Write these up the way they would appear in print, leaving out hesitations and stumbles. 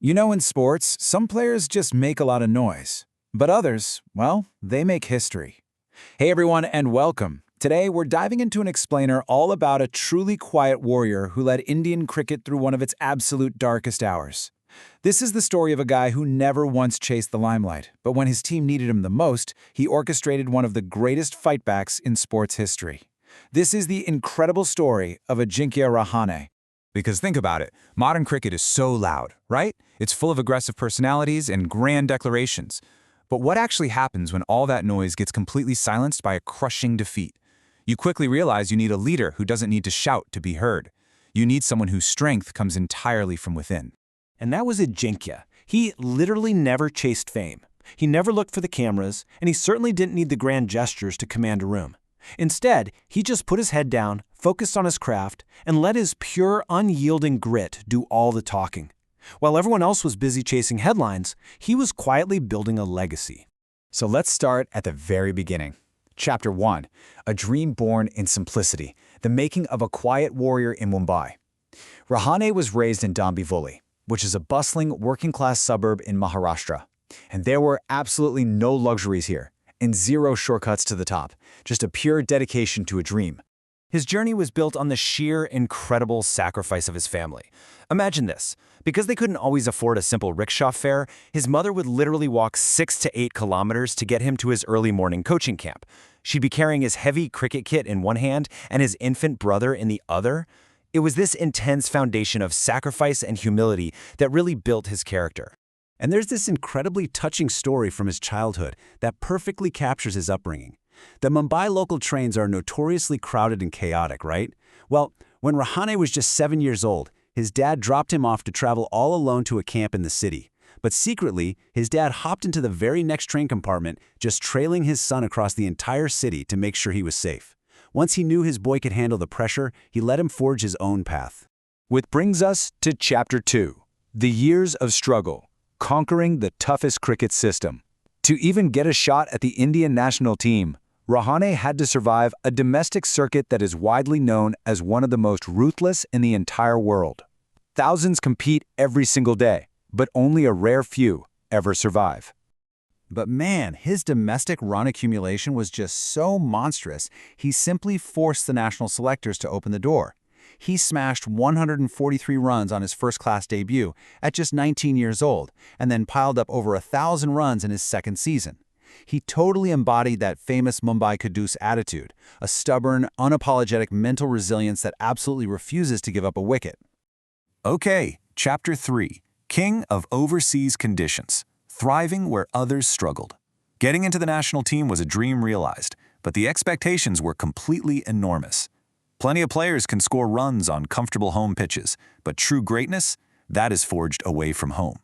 You know, in sports, some players just make a lot of noise. But others, well, they make history. Hey everyone, and welcome. Today, we're diving into an explainer all about a truly quiet warrior who led Indian cricket through one of its absolute darkest hours. This is the story of a guy who never once chased the limelight, but when his team needed him the most, he orchestrated one of the greatest fightbacks in sports history. This is the incredible story of Ajinkya Rahane. Because think about it, modern cricket is so loud, right? It's full of aggressive personalities and grand declarations. But what actually happens when all that noise gets completely silenced by a crushing defeat? You quickly realize you need a leader who doesn't need to shout to be heard. You need someone whose strength comes entirely from within. And that was Ajinkya. He literally never chased fame. He never looked for the cameras, and he certainly didn't need the grand gestures to command a room. Instead, he just put his head down, focused on his craft, and let his pure, unyielding grit do all the talking. While everyone else was busy chasing headlines, he was quietly building a legacy. So let's start at the very beginning. Chapter 1, A Dream Born in Simplicity, the making of a quiet warrior in Mumbai. Rahane was raised in Dombivli, which is a bustling, working-class suburb in Maharashtra. And there were absolutely no luxuries here, and zero shortcuts to the top, just a pure dedication to a dream. His journey was built on the sheer, incredible sacrifice of his family. Imagine this. Because they couldn't always afford a simple rickshaw fare, his mother would literally walk 6 to 8 kilometers to get him to his early morning coaching camp. She'd be carrying his heavy cricket kit in one hand and his infant brother in the other. It was this intense foundation of sacrifice and humility that really built his character. And there's this incredibly touching story from his childhood that perfectly captures his upbringing. The Mumbai local trains are notoriously crowded and chaotic, right? Well, when Rahane was just 7 years old, his dad dropped him off to travel all alone to a camp in the city. But secretly, his dad hopped into the very next train compartment, just trailing his son across the entire city to make sure he was safe. Once he knew his boy could handle the pressure, he let him forge his own path. Which brings us to Chapter 2, The Years of Struggle, Conquering the Toughest Cricket System. To even get a shot at the Indian national team, Rahane had to survive a domestic circuit that is widely known as one of the most ruthless in the entire world. Thousands compete every single day, but only a rare few ever survive. But man, his domestic run accumulation was just so monstrous, he simply forced the national selectors to open the door. He smashed 143 runs on his first-class debut at just 19 years old, and then piled up over 1,000 runs in his second season. He totally embodied that famous Mumbai Caduce attitude, a stubborn, unapologetic mental resilience that absolutely refuses to give up a wicket. Okay, Chapter 3, King of Overseas Conditions, Thriving Where Others Struggled. Getting into the national team was a dream realized, but the expectations were completely enormous. Plenty of players can score runs on comfortable home pitches, but true greatness, that is forged away from home.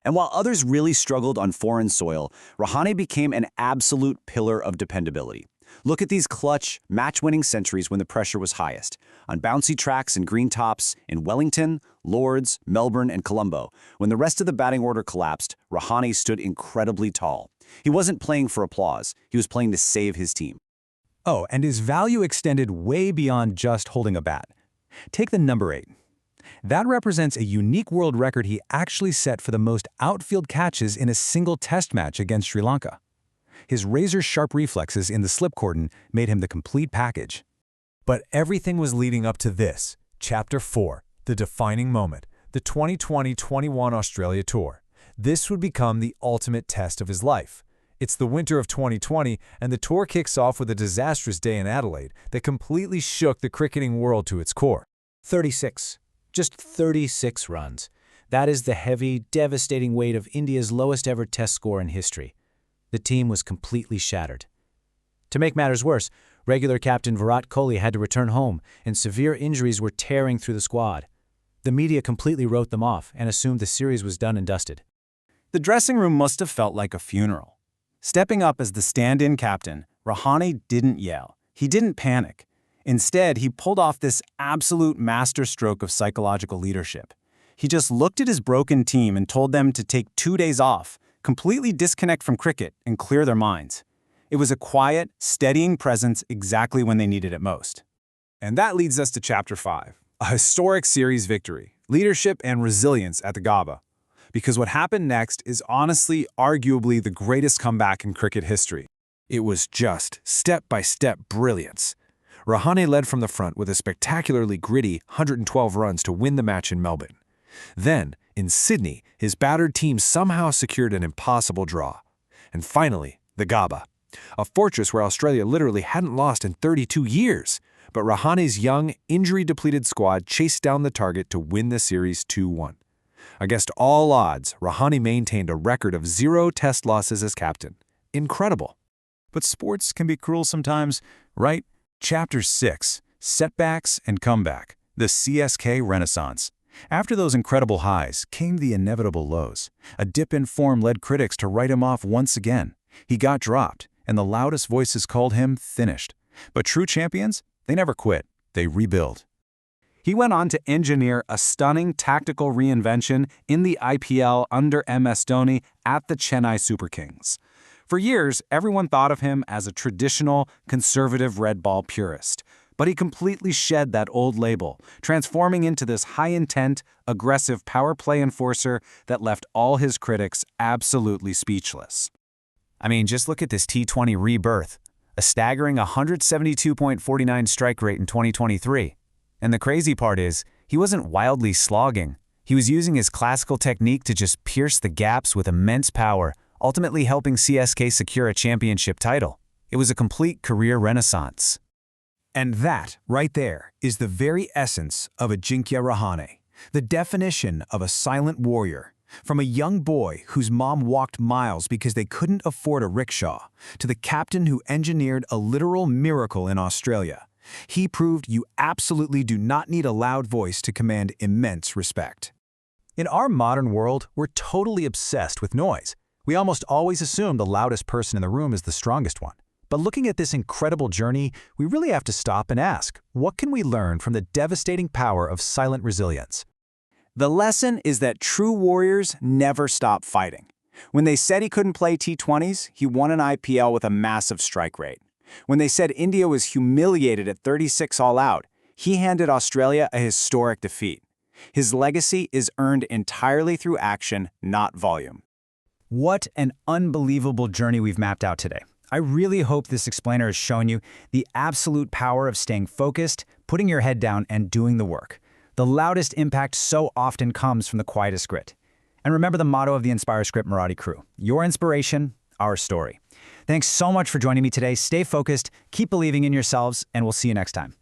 And while others really struggled on foreign soil, Rahane became an absolute pillar of dependability. Look at these clutch, match-winning centuries when the pressure was highest. On bouncy tracks and green tops in Wellington, Lords, Melbourne, and Colombo, when the rest of the batting order collapsed, Rahane stood incredibly tall. He wasn't playing for applause, he was playing to save his team. Oh, and his value extended way beyond just holding a bat. Take the number 8. That represents a unique world record he actually set for the most outfield catches in a single test match against Sri Lanka. His razor-sharp reflexes in the slip cordon made him the complete package. But everything was leading up to this, Chapter 4, the defining moment, the 2020-21 Australia Tour. This would become the ultimate test of his life. It's the winter of 2020, and the tour kicks off with a disastrous day in Adelaide that completely shook the cricketing world to its core. 36. Just 36 runs. That is the heavy, devastating weight of India's lowest ever test score in history. The team was completely shattered. To make matters worse, regular captain Virat Kohli had to return home, and severe injuries were tearing through the squad. The media completely wrote them off and assumed the series was done and dusted. The dressing room must have felt like a funeral. Stepping up as the stand-in captain, Rahane didn't yell. He didn't panic. Instead, he pulled off this absolute masterstroke of psychological leadership. He just looked at his broken team and told them to take 2 days off, completely disconnect from cricket, and clear their minds. It was a quiet, steadying presence exactly when they needed it most. And that leads us to Chapter 5, a historic series victory, leadership and resilience at the Gabba. because what happened next is honestly arguably the greatest comeback in cricket history. It was just step-by-step brilliance. Rahane led from the front with a spectacularly gritty 112 runs to win the match in Melbourne. Then, in Sydney, his battered team somehow secured an impossible draw. And finally, the Gabba, a fortress where Australia literally hadn't lost in 32 years. But Rahane's young, injury-depleted squad chased down the target to win the series 2-1. Against all odds, Rahane maintained a record of 0 test losses as captain. Incredible. But sports can be cruel sometimes, right? Chapter 6, Setbacks and Comeback, the CSK Renaissance. After those incredible highs came the inevitable lows. A dip in form led critics to write him off once again. He got dropped, and the loudest voices called him finished. But true champions, they never quit. They rebuild. He went on to engineer a stunning tactical reinvention in the IPL under MS Dhoni at the Chennai Super Kings. For years, everyone thought of him as a traditional, conservative red ball purist. But he completely shed that old label, transforming into this high-intent, aggressive power play enforcer that left all his critics absolutely speechless. I mean, just look at this T20 rebirth, a staggering 172.49 strike rate in 2023. And the crazy part is, he wasn't wildly slogging. He was using his classical technique to just pierce the gaps with immense power, ultimately helping CSK secure a championship title. It was a complete career renaissance. And that, right there, is the very essence of Ajinkya Rahane, the definition of a silent warrior. From a young boy whose mom walked miles because they couldn't afford a rickshaw, to the captain who engineered a literal miracle in Australia, he proved you absolutely do not need a loud voice to command immense respect. In our modern world, we're totally obsessed with noise. We almost always assume the loudest person in the room is the strongest one. But looking at this incredible journey, we really have to stop and ask, what can we learn from the devastating power of silent resilience? The lesson is that true warriors never stop fighting. When they said he couldn't play T20s, he won an IPL with a massive strike rate. When they said India was humiliated at 36 all out, he handed Australia a historic defeat. His legacy is earned entirely through action, not volume. What an unbelievable journey we've mapped out today. I really hope this explainer has shown you the absolute power of staying focused, putting your head down, and doing the work. The loudest impact so often comes from the quietest grit. And remember the motto of the Inspire Script Marathi crew: your inspiration, our story. Thanks so much for joining me today. Stay focused, keep believing in yourselves, and we'll see you next time.